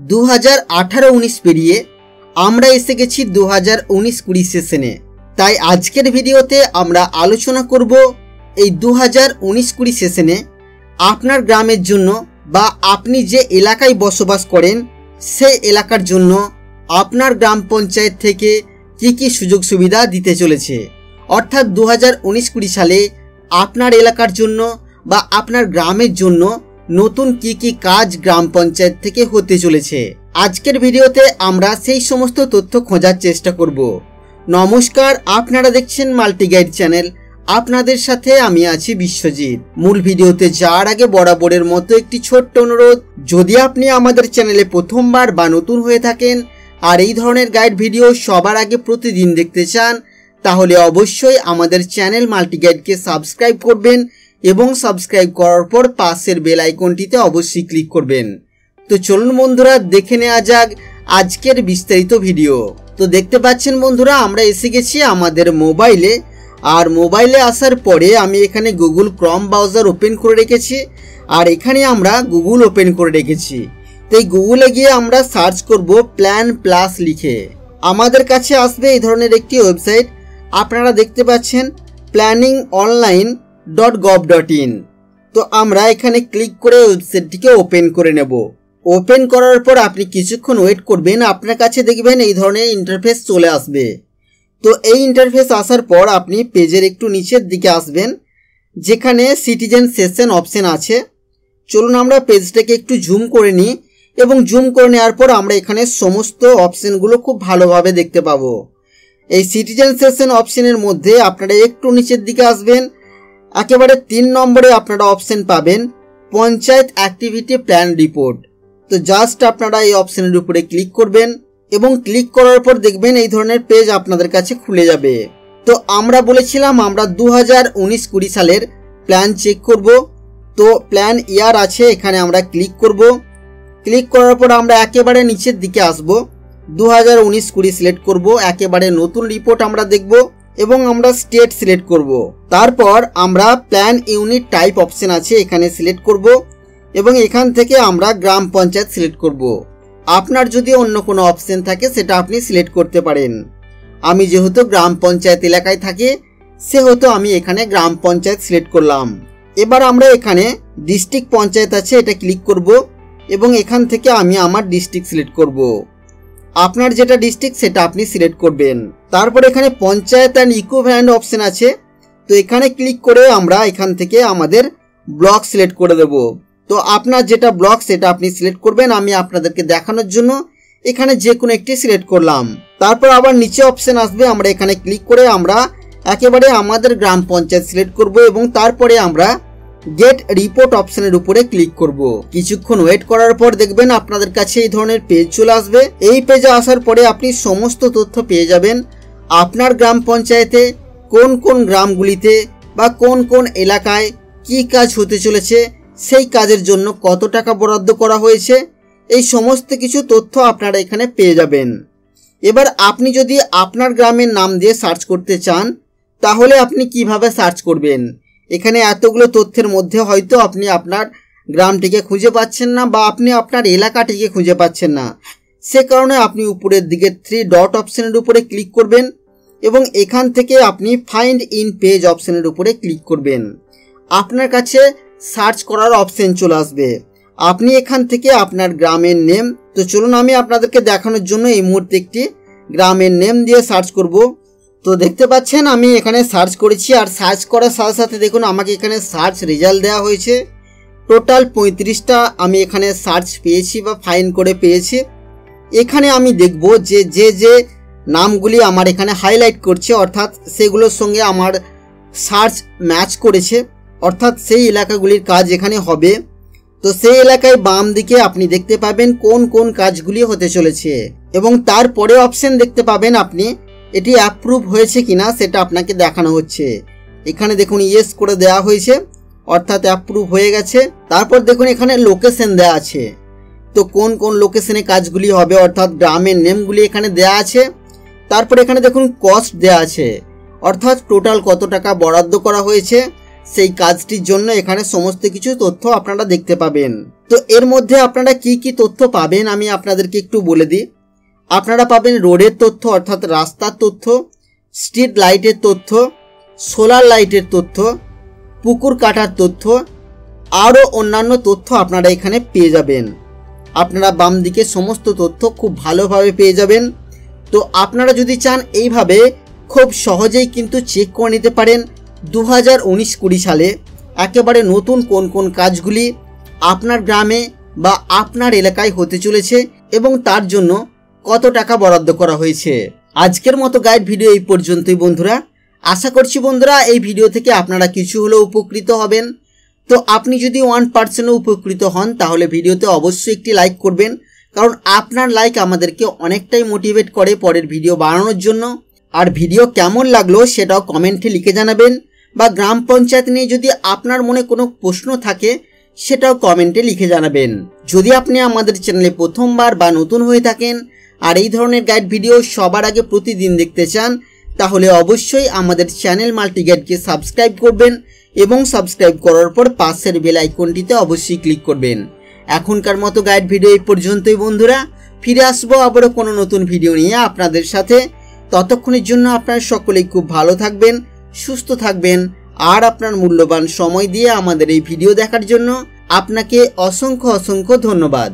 2018-19 পেরিয়ে আমরা এসে গেছি 2019-20 সেশনে। তাই আজকের ভিডিওতে আমরা আলোচনা করব এই 2019-20 সেশনে আপনার গ্রামের জন্য বা আপনি যে এলাকায় বসবাস করেন সেই এলাকার জন্য আপনার গ্রাম পঞ্চায়েত থেকে কি সুযোগ সুবিধা দিতে চলেছে। অর্থাৎ 2019-20 সালে আপনার এলাকার জন্য বা আপনার গ্রামের জন্য নতুন কি কাজ গ্রাম পঞ্চায়েত থেকে হতে চলেছে। আজকের ভিডিওতে আমরা সেই সমস্ত তথ্য খোঁজার চেষ্টা করব। নমস্কার, আপনারা দেখছেন মাল্টি গাইড চ্যানেল, আপনাদের সাথে আমি আছি বিশ্বজিৎ। মূল ভিডিওতে যাওয়ার আগে বরাবরের মতো একটি ছোট্ট অনুরোধ, যদি আপনি আমাদের চ্যানেলে প্রথমবার বা নতুন হয়ে থাকেন আর এই ধরনের গাইড ভিডিও সবার আগে প্রতিদিন দেখতে চান, তাহলে অবশ্যই আমাদের চ্যানেল মাল্টি গাইডকে সাবস্ক্রাইব করবেন এবং সাবস্ক্রাইব করার পর পাশের বেল আইকনটিতে অবশ্যই ক্লিক করবেন। তো চলুন বন্ধুরা, দেখে নেওয়া যাক আজকের বিস্তারিত ভিডিও। তো দেখতে পাচ্ছেন বন্ধুরা, আমরা এসে গেছি আমাদের মোবাইলে। আর মোবাইলে আসার পরে আমি এখানে গুগল ক্রোম ব্রাউজার ওপেন করে রেখেছি আর এখানে আমরা গুগল ওপেন করে রেখেছি। তো এই গুগলে গিয়ে আমরা সার্চ করব প্ল্যান প্লাস লিখে। আমাদের কাছে আসবে এই ধরনের একটি ওয়েবসাইট, আপনারা দেখতে পাচ্ছেন planningonline.gov.in। তো আমরা এখানে ক্লিক করে ওয়েবসাইটটিকে ওপেন করে নেব। ওপেন করার পর আপনি কিছুক্ষণ ওয়েট করবেন, আপনার কাছে দেখবেন এই ধরনের ইন্টারফেস চলে আসবে। তো এই ইন্টারফেস আসার পর আপনি পেজের একটু নিচের দিকে আসবেন, যেখানে সিটিজেন সেশন অপশন আছে। চলুন আমরা পেজটাকে একটু জুম করে নিই এবং জুম করে নেওয়ার পর আমরা এখানে সমস্ত অপশনগুলো খুব ভালোভাবে দেখতে পাবো। এই সিটিজেন সেশন অপশনের মধ্যে আপনারা একটু নিচের দিকে আসবেন, একেবারে 3 নম্বরে আপনারা অপশন পাবেন পঞ্চায়েত অ্যাক্টিভিটি প্ল্যান রিপোর্ট। তো জাস্ট আপনারা এই অপশনের উপরে ক্লিক করবেন এবং ক্লিক করার পর দেখবেন এই ধরনের পেজ আপনাদের কাছে খুলে যাবে। তো আমরা বলেছিলাম আমরা 2019-20 সালের প্ল্যান চেক করব। তো প্ল্যান ইয়ার আছে, এখানে আমরা ক্লিক করব। ক্লিক করার পর আমরা একেবারে নিচের দিকে আসব, 2019-20 সিলেক্ট করব। একেবারে নতুন রিপোর্ট আমরা দেখব এবং আমরা স্টেট সিলেক্ট করব। তারপর আমরা প্ল্যান ইউনিট টাইপ অপশন আছে, এখানে সিলেক্ট করব এবং এখান থেকে আমরা গ্রাম পঞ্চায়েত সিলেক্ট করব। আপনার যদি অন্য কোনো অপশন থাকে সেটা আপনি সিলেক্ট করতে পারেন। আমি যেহেতু গ্রাম পঞ্চায়েত এলাকায় থাকি সেহেতু আমি এখানে গ্রাম পঞ্চায়েত সিলেক্ট করলাম। এবার আমরা এখানে ডিস্ট্রিক্ট পঞ্চায়েত আছে, এটা ক্লিক করব এবং এখান থেকে আমি আমার ডিস্ট্রিক্ট সিলেক্ট করব। আপনার যেটা ডিস্ট্রিক্ট সেটা আপনি সিলেক্ট করবেন। তারপর এখানে পঞ্চায়েত অ্যান্ড ইকুইভ্যালেন্ট অপশন আছে, তো এখানে ক্লিক করে আমরা এখান থেকে আমাদের ব্লক সিলেক্ট করে দেব। তো আপনার যেটা ব্লক সেটা আপনি সিলেক্ট করবেন। আমি আপনাদেরকে দেখানোর জন্য এখানে যে কোনো একটি সিলেক্ট করলাম। তারপর আবার নিচে অপশন আসবে, আমরা এখানে ক্লিক করে আমরা একেবারে আমাদের গ্রাম পঞ্চায়েত সিলেক্ট করব এবং তারপরে আমরা গেট রিপোর্ট অপশনের উপরে ক্লিক করব। কিছুক্ষণ ওয়েট করার পর দেখবেন আপনাদের কাছে এই ধরনের পেজ চলে আসবে। এই পেজে আসার পরে আপনি সমস্ত তথ্য পেয়ে যাবেন। আপনার গ্রাম পঞ্চায়েতে কোন কোন গ্রামগুলিতে বা কোন কোন এলাকায় কি কাজ হতে চলেছে, সেই কাজের জন্য কত টাকা বরাদ্দ করা হয়েছে, এই সমস্ত কিছু তথ্য আপনারা এখানে পেয়ে যাবেন। এবার আপনি যদি আপনার গ্রামের নাম দিয়ে সার্চ করতে চান তাহলে আপনি কিভাবে সার্চ করবেন? এখানে এতগুলো তথ্যের মধ্যে হয়তো আপনি আপনার গ্রামটিকে খুঁজে পাচ্ছেন না বা আপনি আপনার এলাকাটিকে খুঁজে পাচ্ছেন না। সে কারণে আপনি উপরের দিকে 3 ডট অপশনের উপরে ক্লিক করবেন এবং এখান থেকে আপনি ফাইন্ড ইন পেজ অপশনের উপরে ক্লিক করবেন। আপনার কাছে সার্চ করার অপশন চলে আসবে। আপনি এখান থেকে আপনার গ্রামের নেম, তো চলুন আমি আপনাদেরকে দেখানোর জন্য এই মুহূর্তে একটি গ্রামের নেম দিয়ে সার্চ করব। তো দেখতে পাচ্ছেন আমি এখানে সার্চ করেছি আর সার্চ করার সাথে সাথে দেখুন আমাকে এখানে সার্চ রেজাল্ট দেওয়া হয়েছে। টোটাল 35টা আমি এখানে সার্চ পেয়েছি বা ফাইন্ড করে পেয়েছি। এখানে আমি দেখব যে যে নামগুলি আমার এখানে হাইলাইট করছে, অর্থাৎ সেগুলোর সঙ্গে আমার সার্চ ম্যাচ করেছে, অর্থাৎ সেই এলাকাগুলির কাজ এখানে হবে। তো সেই এলাকায় বাম দিকে আপনি দেখতে পাবেন কোন কোন কাজগুলি হতে চলেছে এবং তারপরে অপশন দেখতে পাবেন আপনি এটি অ্যাপ্রুভ হয়েছে কিনা সেটা আপনাকে দেখানো হচ্ছে। এখানে দেখুন ইয়েস করে দেওয়া হয়েছে, অর্থাৎ অ্যাপ্রুভ হয়ে গেছে। তারপর দেখুন এখানে লোকেশন দেওয়া আছে, তো কোন কোন লোকেশনে কাজগুলি হবে, অর্থাৎ গ্রামের নেমগুলি এখানে দেওয়া আছে। তারপর এখানে দেখুন কস্ট দেওয়া আছে, অর্থাৎ টোটাল কত টাকা বরাদ্দ করা হয়েছে। সেই কাজটির জন্য এখানে সমস্ত কিছু তথ্য আপনারা দেখতে পাবেন। তো এর মধ্যে আপনারা কি কি তথ্য পাবেন আমি আপনাদেরকে একটু বলে দিই। আপনারা পাবেন রোডের তথ্য অর্থাৎ রাস্তার তথ্য, স্ট্রিট লাইটের তথ্য, সোলার লাইটের তথ্য, পুকুর কাটার তথ্য, আরও অন্যান্য তথ্য আপনারা এখানে পেয়ে যাবেন। আপনারা বাম দিকে সমস্ত তথ্য খুব ভালোভাবে পেয়ে যাবেন। তো আপনারা যদি চান এইভাবে খুব সহজেই কিন্তু চেক করে নিতে পারেন 2019-20 সালে একেবারে নতুন কোন কোন কাজগুলি আপনার গ্রামে বা আপনার এলাকায় হতে চলেছে এবং তার জন্য কত টাকা বরাদ্দ করা হয়েছে। আজকের মতো গাইড ভিডিও এই পর্যন্তই বন্ধুরা। আশা করছি বন্ধুরা এই ভিডিও থেকে আপনারা কিছু হলেও উপকৃত হবেন। তো আপনি যদি 1% উপকৃত হন তাহলে ভিডিওতে অবশ্যই একটি লাইক করবেন, কারণ আপনার লাইক আমাদেরকে অনেকটাই মোটিভেট করে পরের ভিডিও বানানোর জন্য। আর ভিডিও কেমন লাগলো সেটাও কমেন্টে লিখে জানাবেন, বা গ্রাম পঞ্চায়েত নিয়ে যদি আপনার মনে কোনো প্রশ্ন থাকে সেটাও কমেন্টে লিখে জানাবেন। যদি আপনি আমাদের চ্যানেলে প্রথমবার বা নতুন হয়ে থাকেন আর এই ধরনের গাইড ভিডিও সবার আগে প্রতিদিন দেখতে চান তাহলে অবশ্যই আমাদের চ্যানেল মাল্টি গাইডকে সাবস্ক্রাইব করবেন এবং সাবস্ক্রাইব করার পর পাশের বেল আইকনটিতে অবশ্যই ক্লিক করবেন। এখনকার মতো গাইড ভিডিও এই পর্যন্তই বন্ধুরা। ফিরে আসবো আবারও কোনো নতুন ভিডিও নিয়ে আপনাদের সাথে। ততক্ষণের জন্য আপনারা সকলেই খুব ভালো থাকবেন, সুস্থ থাকবেন, আর আপনার মূল্যবান সময় দিয়ে আমাদের এই ভিডিও দেখার জন্য আপনাকে অসংখ্য ধন্যবাদ।